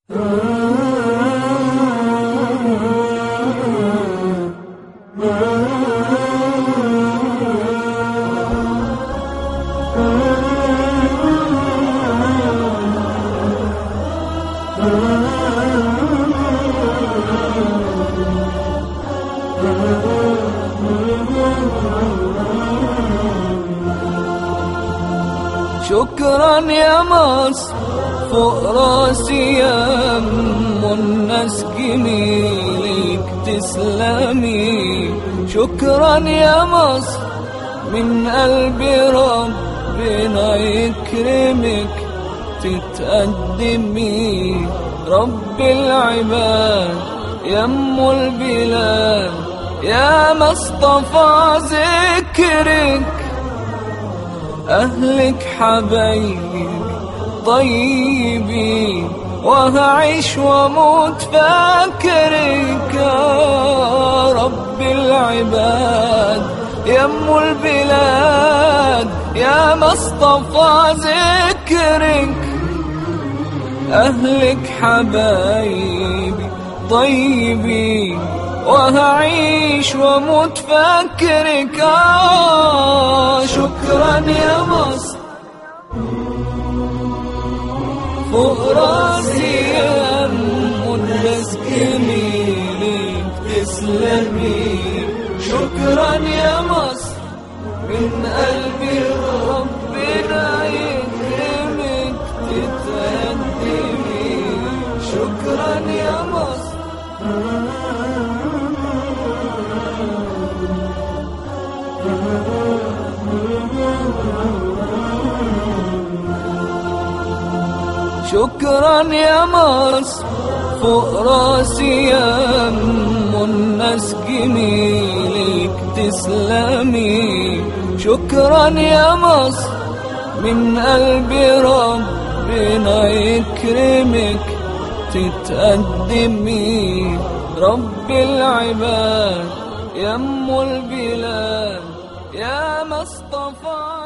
شكرا يا مصر فوق راسي يم الناس جميلك تسلمي. شكرا يا مصر من قلبي ربنا يكرمك تتقدمي. رب العباد يم البلاد يا مصطفى ذكرك. أهلك حبايبي طيبين وهعيش واموت فاكرك. يا رب العباد يم البلاد يا مصطفى ذكرك. أهلك حبايبي طيبين وهعيش واموت فاكرك. شكرا يا مصر فوق راسي يم الناس جميلك تسلمي. شكرا يا مصر من قلبي ربنا يكرمك تتقدمي. شكرا يا مصر شكرا يا مصر فوق راسي يم الناس جميلك تسلمي. شكرا يا مصر من قلبي ربنا يكرمك تتقدمي. رب العباد يم البلاد يا مصطفى